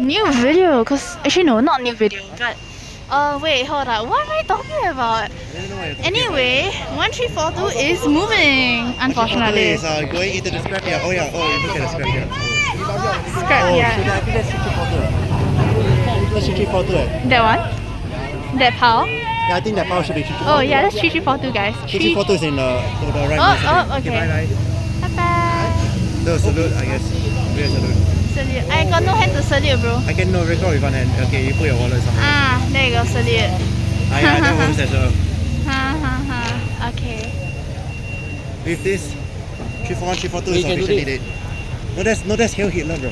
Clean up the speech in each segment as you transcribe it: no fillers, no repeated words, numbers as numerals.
New video, cause actually no, not new video, but wait, hold on. What am I talking about? I don't know what you're talking Anyway, 1342 is moving, about. unfortunately. Is going into the scrapyard. Oh yeah, look at the scrapyard. Scrapyard. I think that's 3342. That's 3342. That one? That pile? Yeah, I think that power should be 3342. Oh yeah, that's 3342 guys. 3342 is in the right. Oh, okay. Bye. Bye bye. No, salute, I guess. Real salute. Salute. I got no hand to salute, bro. I can no record with one hand. Okay, you put your wallet somewhere. Ah, there you go, salute. Yeah, that works as well. Okay. With this, 341, 342 is officially dead. No, that's Hail Hitler, bro.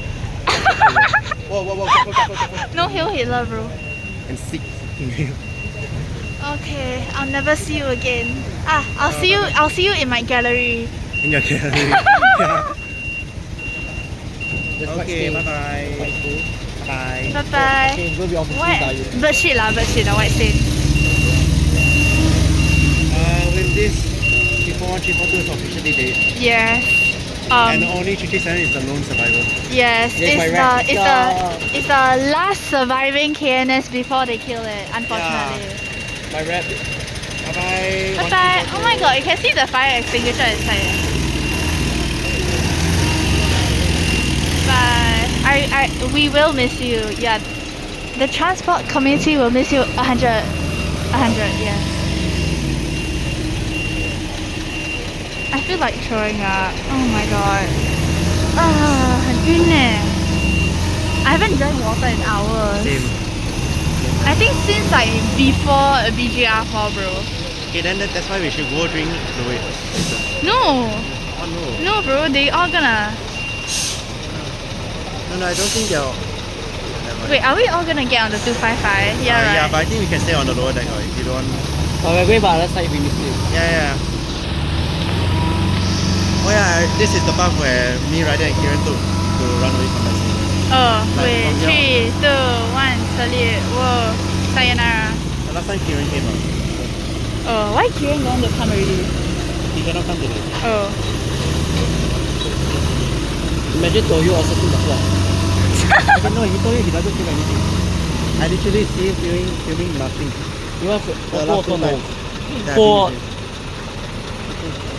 Whoa. No Hail Hitler, bro. And sick. Okay, I'll never see you again. I'll see you in my gallery. In your gallery. Okay, bye-bye. Bye. Bye-bye. What? Bird shit lah, white stain. With this, 341, 342 is officially dead. Yes. And only 337 is the lone survivor. Yes, it's the last surviving KNS before they kill it, unfortunately. Yeah. My rep. Bye-bye. Bye-bye. Oh my god, you can see the fire extinguisher inside. Bye. We will miss you. Yeah. The transport community will miss you 100, yeah. I feel like throwing up. Oh my god. Goodness. I haven't drank water in hours. Same. I think since like before a BGR4, bro. Okay, then that's why we should go drink fluid. No. Oh no. No, bro. They all gonna. No, I don't think they'll. Wait, are we all gonna get on the 255? Yeah, right. Yeah, but I think we can stay on the lower deck if you don't want. We're going by the other side if we miss it. Yeah. Oh yeah, this is the path where me, Ryder and Kieran took to run away from the sea. Oh, Like, wait, 3, 2, 1, salute. Whoa, sayonara. The last time Kieran came out. Oh, why Kieran going to come already? He cannot come today. Oh. Imagine Toyo also took the plot. No, he told me he doesn't feel anything. I literally see him feeling nothing. You want to The last two times. Yeah, For I think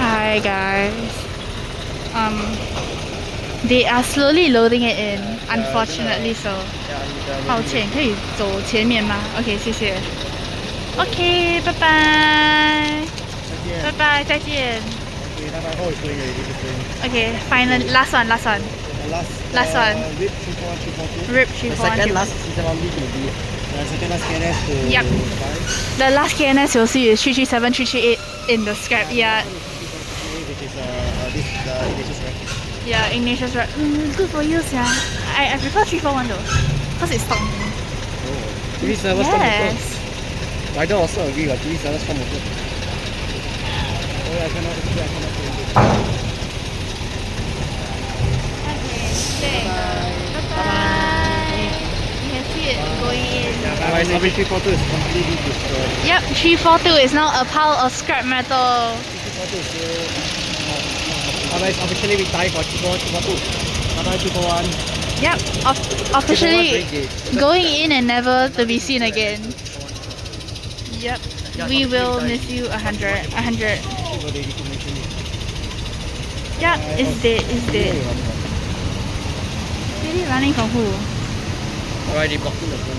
Hi guys. They are slowly loading it in, unfortunately so. 抱歉，可以走前面吗 ？OK， 谢谢。OK， 拜拜。拜拜，再见。 Okay, bye-bye. Oh, it's going already. It's going. OK, final, last one. The last one. RIP 341, 342. Rip the 341. second last season only to be. The second last KNS to Yep. 5. The last KNS you'll see is 337, 338 in the scrap yard. Which is the Ignatius rank. Yeah, Ignatius right. Good for you, yeah. I prefer 341 though, cause it's stung. Oh. TV servers come Yes. over. Ryder also agree that TV servers come over. Oh yeah, I cannot play this. Okay, bye. You can see it going in. Yeah, but 342 is completely destroyed. Yep, 342 is now a pile of scrap metal. 342 is still... Otherwise, officially we die for 342. Bye-bye 341. Yep, officially going in and never to be seen again. Yep, we will miss you 100. Yep, it's dead. Really running from who? Alright, they blocking the phone.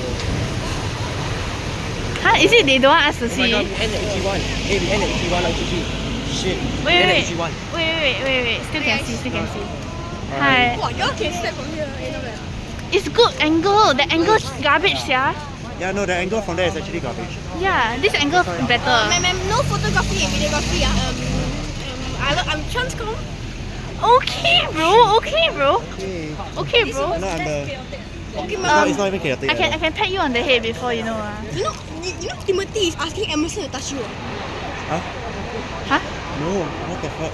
Huh? Is it they don't want us to Oh my see? god, we end at 81. Hey, we end at 81 on GG. Shit. Wait. 81. Wait. Still can see. Hi. Wow, y'all can step from here. It's good angle. The angle garbage, yeah. Yeah, no, the angle from there is actually garbage. Yeah, this angle better. Ma'am, no photography and videography. I'm transcom. Okay, bro. Okay. Bro. No, I'm the... Okay, No, ma'am. it's not even chaotic. I can pat you on the head before you know. You know Timothy is asking Emerson to touch you. Huh? Huh? No, what the fuck?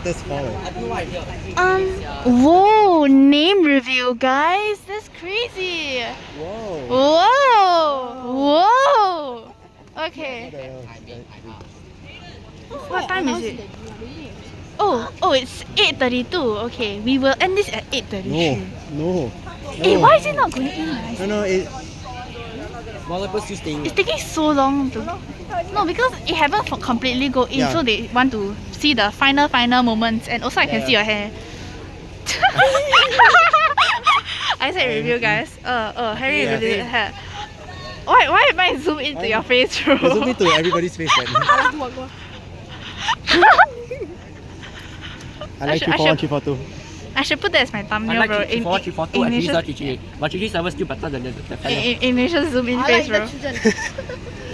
That's foul. Whoa, name review, guys. That's crazy. Whoa. Whoa. Okay. What the hell? What time is it? Oh, it's 8:32. Okay, we will end this at 8:33. No. Hey, why is it not going in? No, While people still staying. It's taking so long to. No, because it haven't completely go in, Yeah. so they want to see the final moments, and also I can see your hair. I said review, guys. Harry Yeah, reviewed hey. hair. Why am I zoom into your face, bro? zoom into everybody's face right now. I like I 341, 342. I should put that as my I thumbnail, like bro. 341, 342 and Initial, 338. But 337 still better than the fellow. initial zoom in I face, like bro. the children.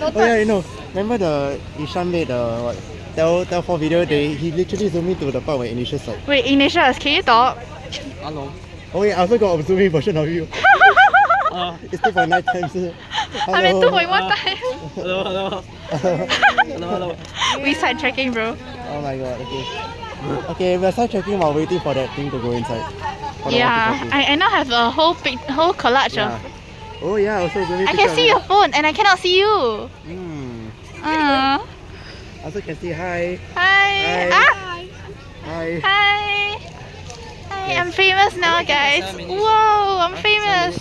Oh yeah, you know. Remember the Ishan made the Tell 4 video? He literally zoomed into the part where Initial's like. Wait, Ignatius, can you talk? Hello. Oh wait, I also got a zoom in version of you. It's 2.9 times. I mean 2.1 times. Hello. We sidetracking, bro. Oh my god, okay. Okay, we're sidetracking while waiting for that thing to go inside. For the Yeah, walkie-talkie. I now have a whole collage Yeah. of. Oh yeah, also zoom in I picture can see of your phone and I cannot see you. I also can see hi. Hi. Hi. Ah. Hi. Hi. Hi. I'm famous now, guys. Whoa, I'm famous.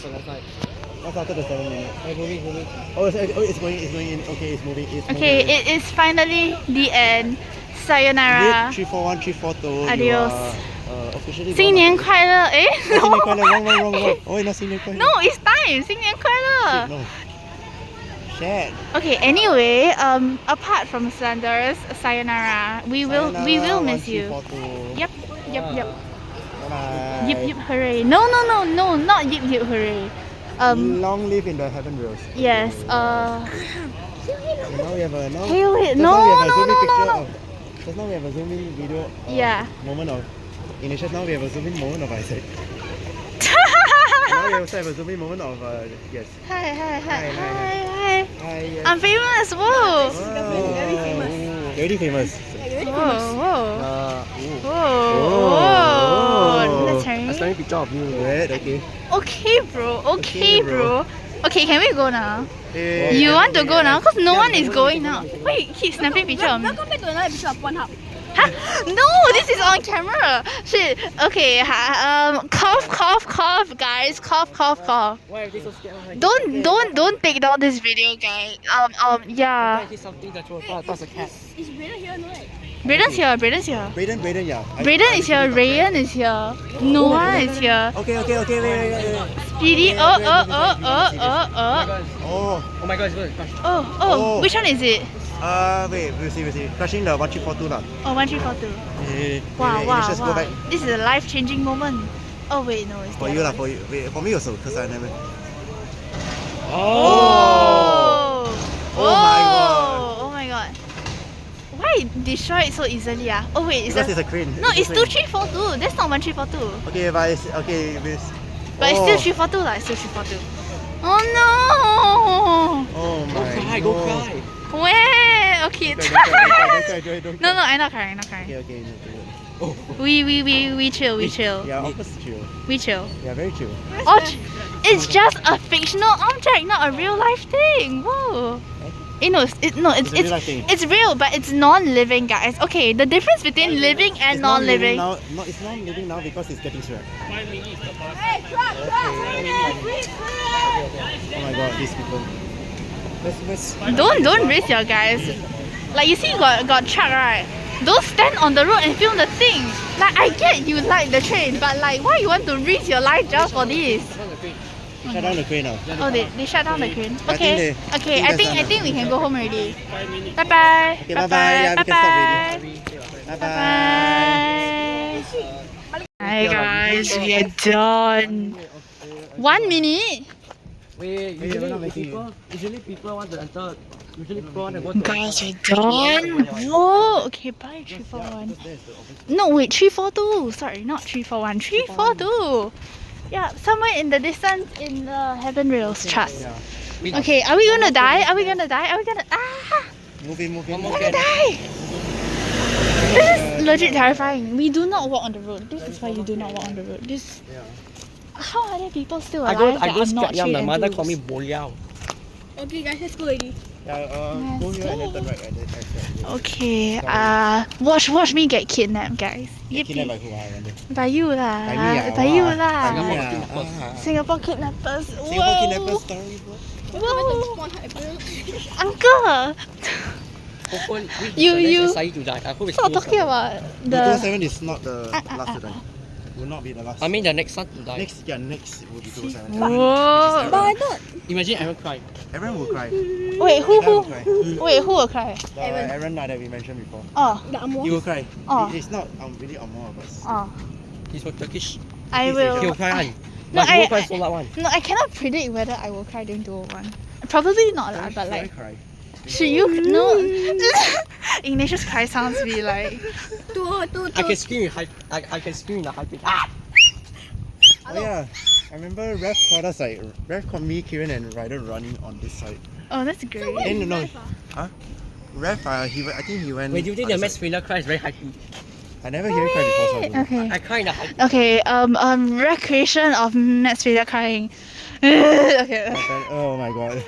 What's after the 7 minutes? Oh, it's going in. Okay, it's moving. Okay, it is finally the end. Sayonara. 341, 342. Adios. Officially. 新年快乐. Eh? 新年快乐 wrong. Oh, wait, not 新年快乐. No, it's time. 新年快乐. No. Shit. Okay, anyway, apart from slanders, sayonara. We will miss you. Yep. Bye. Yip hooray. No, not yip hooray. Long live in the heaven rails. Yes, Now we have a Hey, wait, just now we have a zoom in picture no. of. Just now we have a zoom in video. Yeah. Moment of. Initial. Now we have a zoom in moment of Isaac. Now we also have a zoom in moment of yes. Hi. Hi, yes. I'm famous. Whoa. Wow. Very famous. Very famous. Whoa. That's I'm right. taking a picture of you. Right, okay. Okay, bro. Okay, can we go now? Hey, You want to go now? Cause no one is going now. Wait, keep snapping picture of me. Welcome back to another episode of Pornhub. Huh? No, this is on camera. Shit. Okay. Cough, guys. Cough. Why are they so scared? Don't take down this video, guys. Yeah. I see something that was that's a cat. Is Brayden here, no? Right? Brayden's here. Braden, yeah. Brayden is here. Rayan is here. Noah is here. Okay, wait. Speedy. Oh my god, it's good. Gosh. Oh. Which one is it? Wait, we'll see. Crushing the 1342 lah. Oh, 1342. Wow. Let's just go back. This is a life-changing moment. Oh wait, no, it's For the you lah, other for you. Wait, for me also, because I never. Oh Oh my god. Why it destroy it so easily? Oh wait, Because it's a crane. No, it's a crane. 2342. That's not 1342. Okay, but it's okay. But it's still 342 lah. It's still 342. Oh no! Oh my. Go cry. Where? Okay. Don't cry. No, I'm not crying. Okay. We chill. Yeah, opposite chill. We chill. Yeah, very chill. It's just a fictional object, not a real life thing. Whoa. It's a real life thing. It's real, but it's non-living, guys. Okay, the difference between living and non-living. No, it's not living now because it's getting sweat. Hey, truck! Oh my god, these people. Let's Don't race your guys. Like you see, got truck, right? Don't stand on the road and film the thing. Like I get you like the train, but like why you want to risk your life just for this? shut down the crane now. Oh, they shut down the crane. I Okay, think I that's think done we can go home already. Bye bye. Okay, bye-bye. Yeah, we can stop already. Bye-bye. Hi guys, we are done. 1 minute. Wait, we're not making usually people want to enter. Usually people want to go to. Guys, we're done. Whoa. Okay, bye 341. No, wait, 342. Sorry, not 341. 342. Yeah, somewhere in the distance in the heaven rails. Trust. Okay, are we gonna die? Are we gonna? Move in. We're gonna die. This is legit terrifying. We do not walk on the road. This is why you do not walk on the road. How are there people still alive I go that are not scrap yam. trained My mother and call me tools? Boliao. Okay, guys, let's go already. Yeah, go here and then turn right and then exit. Okay, watch me get kidnapped, guys. Get kidnapped by Yippee. who? I wonder. By you lah. By me, By you By lah. me, Singapore kidnappers. Singapore kidnappers story, bro. Whoa. Uncle. You stop talking about the. 207 is not the last to die. Will not be the last. I mean the next one to die. Next will be 207. Whoa. But I thought Imagine everyone cry. Everyone will cry. Wait, who cry. will cry? Aaron that we mentioned before. Oh, the Amor. He will cry. Oh. It's not really more of us. oh. He's from Turkish. I He's will. He'll cry one. No, But he won't cry so loud one. No, I cannot predict whether I will cry during 201. Probably not lah, but like, cry. should you no? Ignatius cry sounds be like. I can scream in high. I can scream in a high pitch. Ah! Oh yeah, I remember Rev called us like Rev called me, Kieran, and Ryder running on this side. Oh, that's great. No, huh? Rev, I think he went. Wait, do you think the other mass side. failure cry is very high pitch? I never hear him cry before, so I don't know. Okay. I cry in a high pitch. Okay. Recreation of Matt's failure crying. Okay. Oh my god.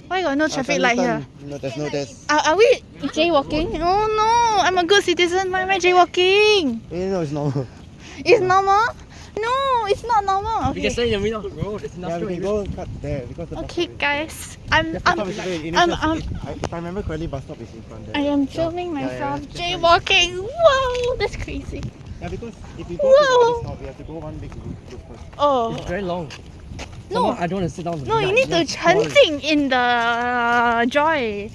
Why got no traffic light here? No, there's. Are we jaywalking? Oh no, I'm a good citizen. Why am I jaywalking? No, it's normal. It's normal? No, it's not normal. We can Okay. stay in the middle of the road. It's Yeah, we can go cut there because the Okay, bus guys. stop is if I remember correctly, bus stop is in front there. I am filming Yeah, myself yeah. jaywalking. Whoa, that's crazy. Yeah, because if we go to the Whoa. other stop, we have to go one big loop first. Oh. It's very long. No. Somehow I don't want to sit down. No, you need to 沉浸 in the joy.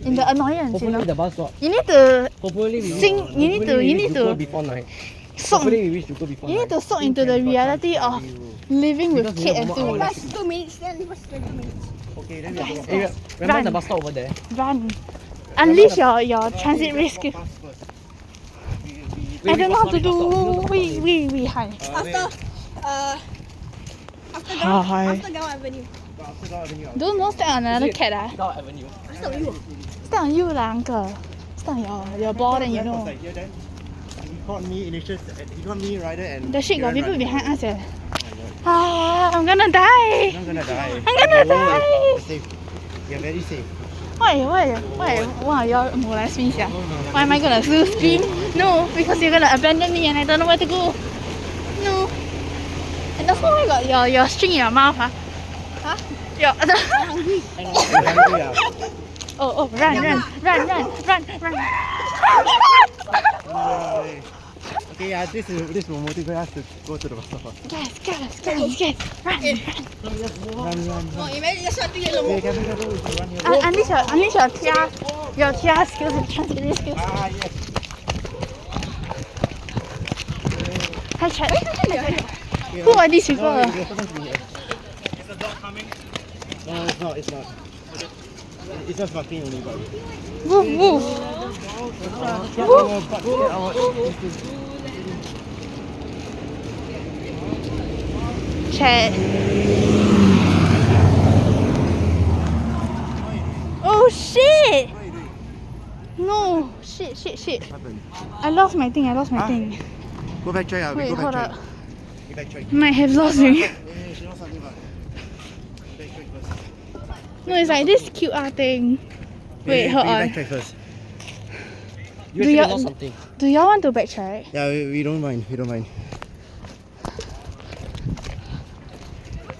In the annoyance, you know. Hopefully the bus stop. You need to Hopefully we Sing- reach- you need to- hopefully you we need reach to- Juko before night. soak. Hopefully we reach Juko before You need night. to soak into the reality of living with Because we Kate have and more Sue. hours. Plus 2 minutes, then it was 20 minutes. Okay, then we have to go Hey, fast. remember Run. the bus stop over there? Run. Unleash your transit risk. Go fast first. I don't know how to do. We hi. After, after Hi. after Gao Avenue. After that, then you are- Don't step on another cat ah. Down Avenue. After you. Step on you lah, uncle. Step on your ball then you Rev was know. like here, then he called me, Ignatius, he called me, Ryder, and The shit got Kieran people running behind away. us eh. I'm gonna die. I'm gonna die. I'm gonna No, die. you're safe. You're very safe. Why? Wow, you're molest me, why am I gonna lose stream? No, because you're gonna abandon me and I don't know where to go. No. And also why got your string in your mouth, huh? Huh? Your You're hungry, ah. oh, run. Okay, yeah, this will motivate us to go to the bus stop. Guys, run. Run. Oh, imagine just something yellow. Okay, can we go if you run here? Unleash your TR skills and translating skills. Ah, yes. Hi, chat. Who are these people? No, you're supposed to be here. Is the dog coming? No, it's not. It's just barking only, but. Woof. Chat. Oh shit! No, shit. I lost my thing. Go back, try. Wait, Go hold back, up. try. Go back, try. Might have lost me. Yeah, she knows something about it. Back, try first. No, it's like this QR thing. Wait, hold on. Back, try first. You Do actually you- lost something. Do y'all want to backtrack? Yeah, we don't mind.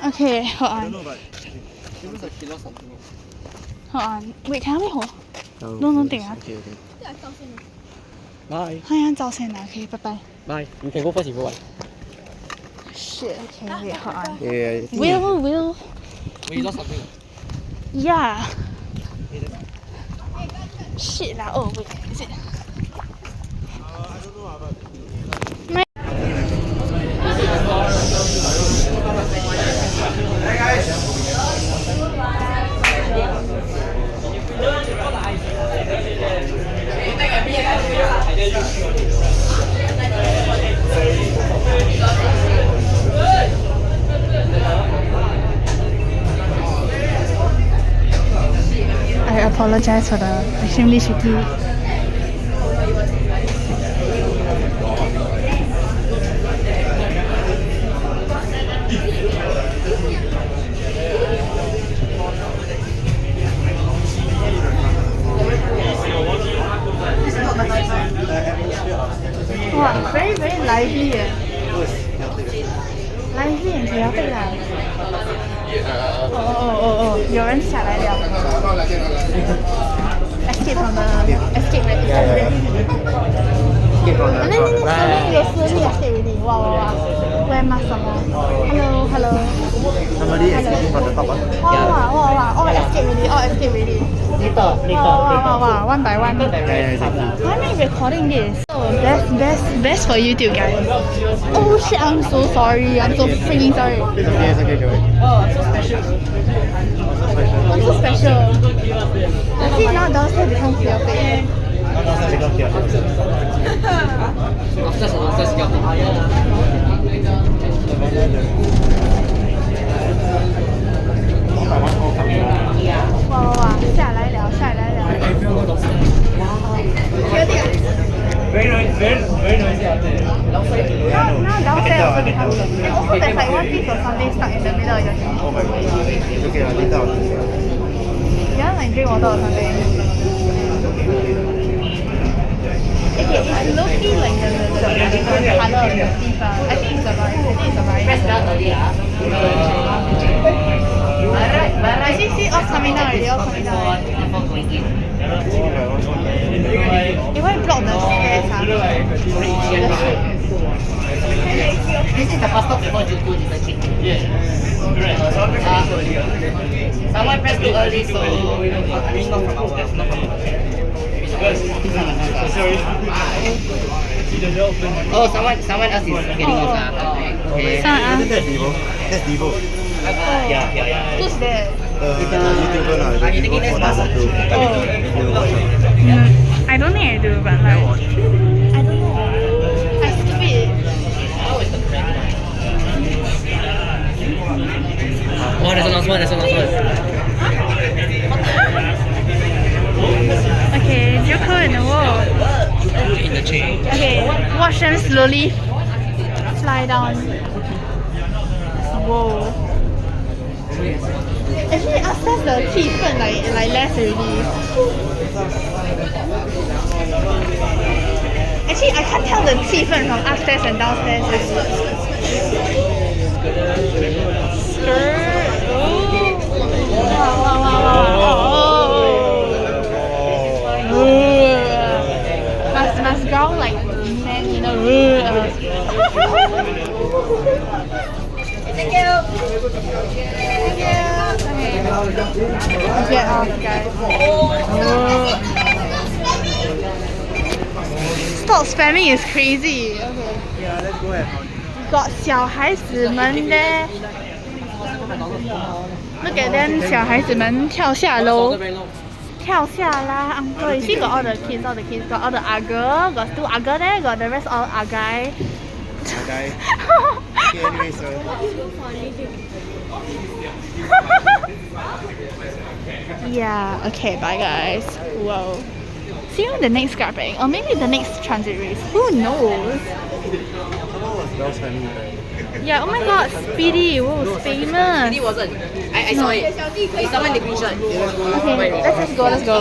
Okay, hold I on. don't know, but. It looks like she lost something. Hold on. Wait, can I hold? Oh, don't think, ah. Okay. Yeah, 1000. Bye. 看样照先 Okay, bye bye. Bye. You can go first if you want. Shit, okay, wait, hold on. Yeah, I think Will. Wait, you lost something. Yeah. Shit lah. Oh, wait. Is it? I don't know, but. I apologize for the extremely shitty 哦，有人下来了。Escape from the escape ready. And then slowly escape ready. Wow. Wear mask some more. Hello. Somebody escaping from the top. Wow. All escape ready. Wow. One by one. Yeah, exactly. Why am I recording this? So best for YouTube, guys. Oh shit, I'm so sorry. I'm so freaking sorry. It's okay, Joey. I'm so special. I see now downstairs becomes chaotic. Wow, 下来了。Very noisy out there. Now downstairs also becomes and also there's like one piece of something stuck in the middle of your teeth. Oh my god. Okay, I'll leave that one. You want like drink water or something? Okay, it's low-key like the colour of your teeth. I think it's a virus. See, all coming down already. They want to block the stairs. This is the bus stop before Jutku interchange. Yes. Someone pressed too early, so it's not from our left. Oh, someone else is getting off. Okay. That's Devo. Yeah. Who's there? YouTuber now. You taking this bus? I don't think I do, but like I don't know. I skip it. Oh, there's another one. Okay, Joko in the wall. Okay, watch them slowly fly down. Whoa. Actually, upstairs the 气氛 like less already. Actually, I can't tell the 气氛 from upstairs and downstairs. Skirt. Must growl like man, you know. Thank you. Okay. Get off, guys. Stop spamming is crazy. Okay. Yeah, let's go ahead. Got 小孩子们 there. Look at them, 小孩子们跳下楼。跳下啦 uncle. You see got all the kids, got all the agger, got 2 agger there, got the rest all agai. Okay. Okay, anyway, so. Yeah, okay, bye guys. Whoa. See you on the next scrapping, or maybe the next transit race. Who knows? Yeah, oh my god, Speedy, whoa, famous. He wasn't. I saw it. It's someone in the green shirt. Okay, let's go.